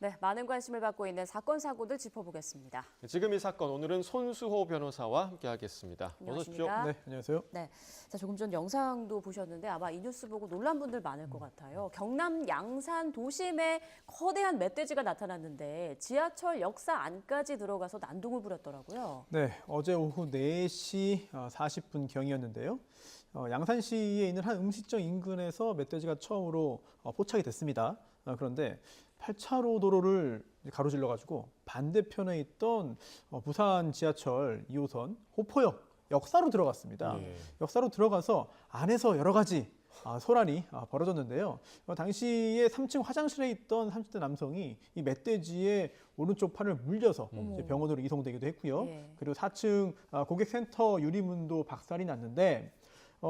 네, 많은 관심을 받고 있는 사건 사고들 짚어보겠습니다. 지금 이 사건 오늘은 손수호 변호사와 함께하겠습니다. 어서 오십시오. 안녕하십니까? 네, 안녕하세요. 네, 자, 조금 전 영상도 보셨는데 아마 이 뉴스 보고 놀란 분들 많을 것 같아요. 경남 양산 도심에 거대한 멧돼지가 나타났는데 지하철 역사 안까지 들어가서 난동을 부렸더라고요. 네, 어제 오후 4시 40분 경이었는데요. 양산시에 있는 한 음식점 인근에서 멧돼지가 처음으로 포착이 됐습니다. 그런데 8차로 도로를 가로질러가지고 반대편에 있던 부산 지하철 2호선 호포역 역사로 들어갔습니다. 예. 역사로 들어가서 안에서 여러 가지 소란이 벌어졌는데요. 당시에 3층 화장실에 있던 30대 남성이 이 멧돼지의 오른쪽 팔을 물려서 이제 병원으로 이송되기도 했고요. 예. 그리고 4층 고객센터 유리문도 박살이 났는데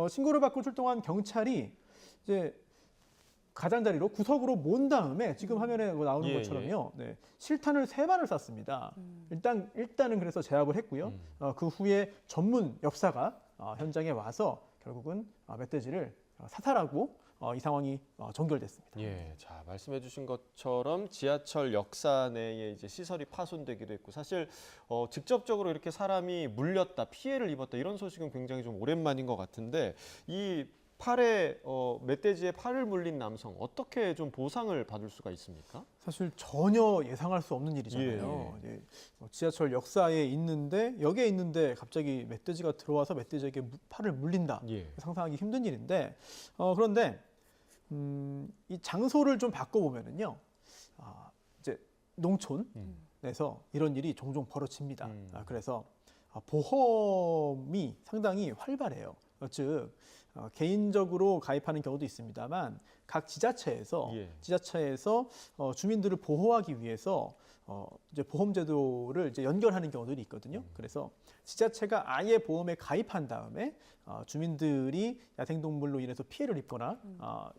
신고를 받고 출동한 경찰이 이제 가장자리로 구석으로 몬 다음에 지금 화면에 나오는 예, 것처럼요. 네, 실탄을 3발을 쐈습니다. 일단은 그래서 제압을 했고요. 그 후에 전문 엽사가 현장에 와서 결국은 멧돼지를 사살하고 이 상황이 종결됐습니다. 예, 자 말씀해주신 것처럼 지하철 역사 내에 이제 시설이 파손되기도 했고 사실 직접적으로 이렇게 사람이 물렸다, 피해를 입었다 이런 소식은 굉장히 좀 오랜만인 것 같은데 이 팔에 멧돼지의 팔을 물린 남성 어떻게 좀 보상을 받을 수가 있습니까? 사실 전혀 예상할 수 없는 일이잖아요. 예. 지하철 역사에 있는데 여기에 있는데 갑자기 멧돼지가 들어와서 멧돼지에게 팔을 물린다. 예. 상상하기 힘든 일인데 그런데 이 장소를 좀 바꿔보면은요, 이제 농촌에서 이런 일이 종종 벌어집니다. 그래서 보험이 상당히 활발해요. 즉 개인적으로 가입하는 경우도 있습니다만 각 지자체에서 예. 주민들을 보호하기 위해서 이제 보험 제도를 이제 연결하는 경우들이 있거든요. 그래서 지자체가 아예 보험에 가입한 다음에 주민들이 야생동물로 인해서 피해를 입거나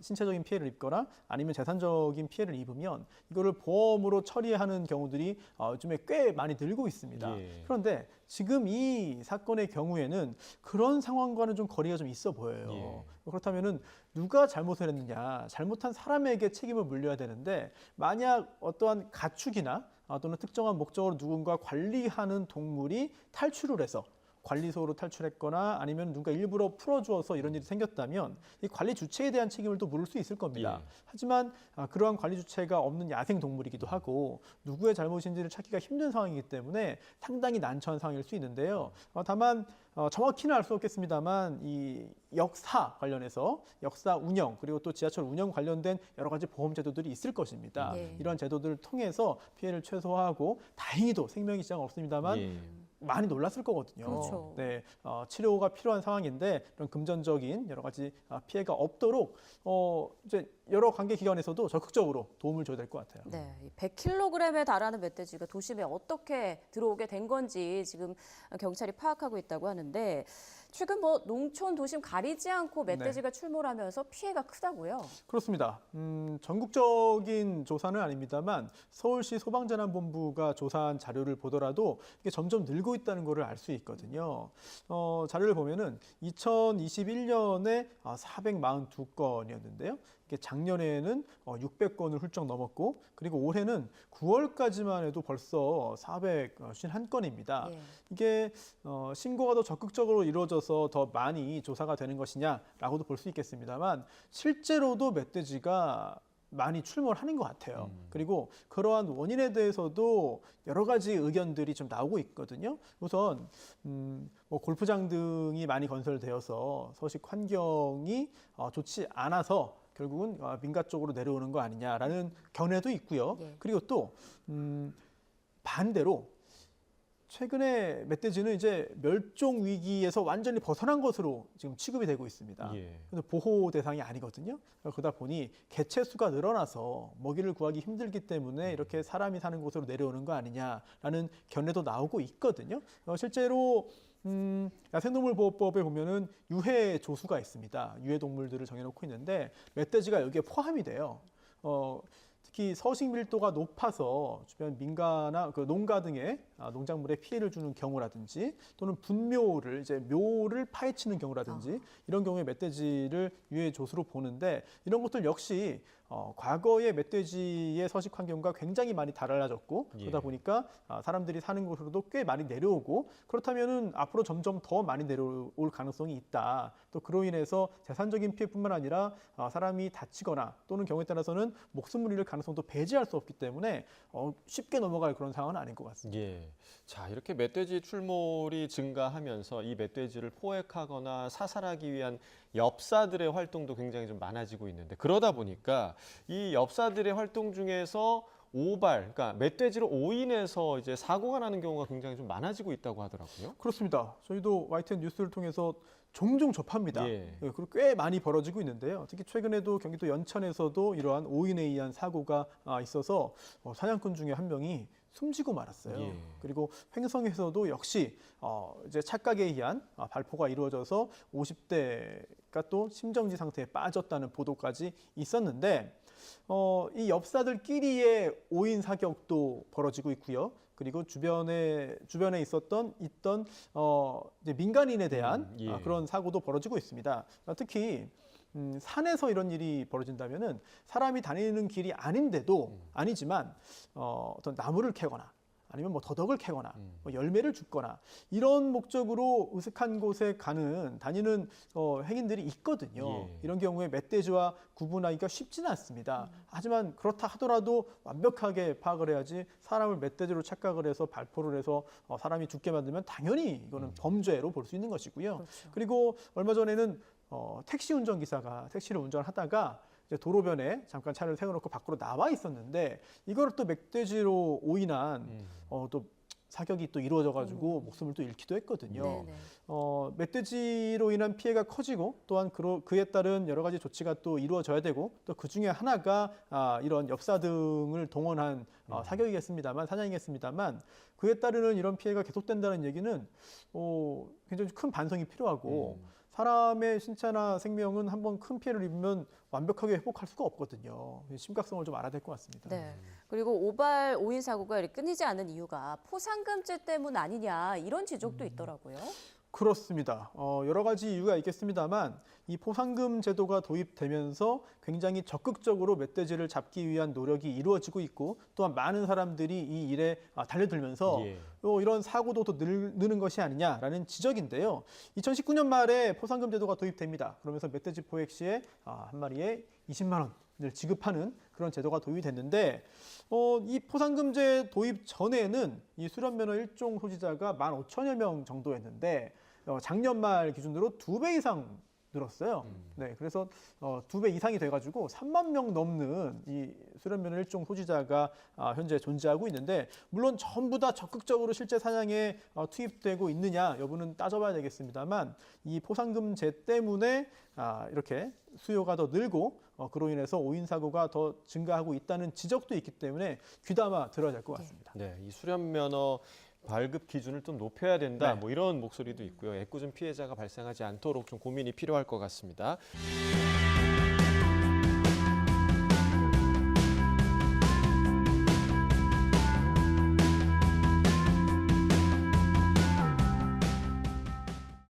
신체적인 피해를 입거나 아니면 재산적인 피해를 입으면 이거를 보험으로 처리하는 경우들이 요즘에 꽤 많이 늘고 있습니다. 예. 그런데 지금 이 사건의 경우에는 그런 상황과는 좀 거리가 좀 있어 보여요. 예. 그렇다면은 누가 잘못을 했느냐, 잘못한 사람에게 책임을 물려야 되는데 만약 어떠한 가축이나 또는 특정한 목적으로 누군가 관리하는 동물이 탈출을 해서 관리소로 탈출했거나 아니면 누가 일부러 풀어주어서 이런 일이 생겼다면 이 관리 주체에 대한 책임을 또 물을 수 있을 겁니다. 예. 하지만 그러한 관리 주체가 없는 야생 동물이기도 하고 누구의 잘못인지를 찾기가 힘든 상황이기 때문에 상당히 난처한 상황일 수 있는데요. 다만 정확히는 알 수 없겠습니다만 이 역사 관련해서 역사 운영 그리고 또 지하철 운영 관련된 여러 가지 보험 제도들이 있을 것입니다. 예. 이런 제도들을 통해서 피해를 최소화하고 다행히도 생명이 지장 없습니다만 예. 많이 놀랐을 거거든요. 그렇죠. 네, 치료가 필요한 상황인데 이런 금전적인 여러 가지 피해가 없도록 이제 여러 관계 기관에서도 적극적으로 도움을 줘야 될 것 같아요. 네, 100kg에 달하는 멧돼지가 도심에 어떻게 들어오게 된 건지 지금 경찰이 파악하고 있다고 하는데 최근 농촌 도심 가리지 않고 멧돼지가 출몰하면서 피해가 크다고요? 그렇습니다. 전국적인 조사는 아닙니다만 서울시 소방재난본부가 조사한 자료를 보더라도 이게 점점 늘고 있다는 것을 알 수 있거든요. 자료를 보면은 2021년에 442건이었는데요. 이게 작년에는 600건을 훌쩍 넘었고 그리고 올해는 9월까지만 해도 벌써 451건입니다. 예. 이게 신고가 더 적극적으로 이루어져서 더 많이 조사가 되는 것이냐라고도 볼 수 있겠습니다만 실제로도 멧돼지가 많이 출몰하는 것 같아요. 그리고 그러한 원인에 대해서도 여러 가지 의견들이 좀 나오고 있거든요. 우선 골프장 등이 많이 건설되어서 서식 환경이 좋지 않아서 결국은 민가 쪽으로 내려오는 거 아니냐라는 견해도 있고요. 예. 그리고 또 반대로 최근에 멧돼지는 이제 멸종 위기에서 완전히 벗어난 것으로 지금 취급이 되고 있습니다. 예. 근데 보호 대상이 아니거든요. 그러다 보니 개체 수가 늘어나서 먹이를 구하기 힘들기 때문에 이렇게 사람이 사는 곳으로 내려오는 거 아니냐라는 견해도 나오고 있거든요. 실제로 야생동물보호법에 보면은 유해 조수가 있습니다. 유해 동물들을 정해놓고 있는데 멧돼지가 여기에 포함이 돼요. 특히 서식 밀도가 높아서 주변 민가나 그 농가 등의 농작물에 피해를 주는 경우라든지 또는 분묘를 이제 묘를 파헤치는 경우라든지 이런 경우에 멧돼지를 유해 조수로 보는데 이런 것들 역시 과거의 멧돼지의 서식 환경과 굉장히 많이 달라졌고 그러다 보니까 사람들이 사는 곳으로도 꽤 많이 내려오고 그렇다면은 앞으로 점점 더 많이 내려올 가능성이 있다. 또 그로 인해서 재산적인 피해뿐만 아니라 사람이 다치거나 또는 경우에 따라서는 목숨을 잃을 가능성도 배제할 수 없기 때문에 쉽게 넘어갈 그런 상황은 아닌 것 같습니다. 예. 자, 이렇게 멧돼지 출몰이 증가하면서 이 멧돼지를 포획하거나 사살하기 위한 엽사들의 활동도 굉장히 좀 많아지고 있는데 그러다 보니까 이 엽사들의 활동 중에서 그러니까 멧돼지로 오인해서 이제 사고가 나는 경우가 굉장히 좀 많아지고 있다고 하더라고요. 그렇습니다. 저희도 YTN 뉴스를 통해서 종종 접합니다. 예. 그리고 꽤 많이 벌어지고 있는데요. 특히 최근에도 경기도 연천에서도 이러한 오인에 의한 사고가 있어서 사냥꾼 중에 한 명이 숨지고 말았어요. 예. 그리고 횡성에서도 역시 이제 착각에 의한 발포가 이루어져서 50대가 또 심정지 상태에 빠졌다는 보도까지 있었는데 이 엽사들끼리의 오인 사격도 벌어지고 있고요. 그리고 주변에 있던 이제 민간인에 대한 예. 그런 사고도 벌어지고 있습니다. 특히 산에서 이런 일이 벌어진다면은 사람이 다니는 길이 아니지만 어떤 나무를 캐거나 아니면 뭐 더덕을 캐거나 뭐 열매를 줍거나 이런 목적으로 으슥한 곳에 다니는 행인들이 있거든요. 예. 이런 경우에 멧돼지와 구분하기가 쉽지는 않습니다. 하지만 그렇다 하더라도 완벽하게 파악을 해야지 사람을 멧돼지로 착각을 해서 발포를 해서 사람이 죽게 만들면 당연히 이거는 범죄로 볼 수 있는 것이고요. 그렇죠. 그리고 얼마 전에는 택시 운전기사가 택시를 운전하다가 이제 도로변에 잠깐 차를 세워놓고 밖으로 나와 있었는데 이걸 또 멧돼지로 오인한 또 사격이 또 이루어져가지고 목숨을 또 잃기도 했거든요. 네네. 멧돼지로 인한 피해가 커지고 또한 그에 따른 여러 가지 조치가 또 이루어져야 되고 또 그 중에 하나가 이런 엽사 등을 동원한 사냥이겠습니다만 그에 따르는 이런 피해가 계속된다는 얘기는 굉장히 큰 반성이 필요하고 사람의 신체나 생명은 한번 큰 피해를 입으면 완벽하게 회복할 수가 없거든요. 심각성을 좀 알아야 될 것 같습니다. 네. 그리고 오발 오인 사고가 이렇게 끊이지 않는 이유가 포상금제 때문 아니냐 이런 지적도 있더라고요. 그렇습니다. 여러 가지 이유가 있겠습니다만 이 포상금 제도가 도입되면서 굉장히 적극적으로 멧돼지를 잡기 위한 노력이 이루어지고 있고 또한 많은 사람들이 이 일에 달려들면서 예. 이런 사고도 더 느는 것이 아니냐라는 지적인데요. 2019년 말에 포상금 제도가 도입됩니다. 그러면서 멧돼지 포획 시에 한 마리에 20만 원을 지급하는 그런 제도가 도입이 됐는데 이 포상금제 도입 전에는 이 수련면허 1종 소지자가 15,000여 명 정도였는데 작년 말 기준으로 2배 이상 늘었어요. 네, 그래서 2배 이상이 돼가지고 3만 명 넘는 이 수련면허 1종 소지자가 현재 존재하고 있는데 물론 전부 다 적극적으로 실제 사냥에 투입되고 있느냐 여부는 따져봐야 되겠습니다만 이 포상금제 때문에 이렇게 수요가 더 늘고 그로 인해서 오인 사고가 더 증가하고 있다는 지적도 있기 때문에 귀담아 들어야 될 것 같습니다. 네, 이 수련면허 발급 기준을 좀 높여야 된다. 네. 뭐 이런 목소리도 있고요. 애꿎은 피해자가 발생하지 않도록 좀 고민이 필요할 것 같습니다.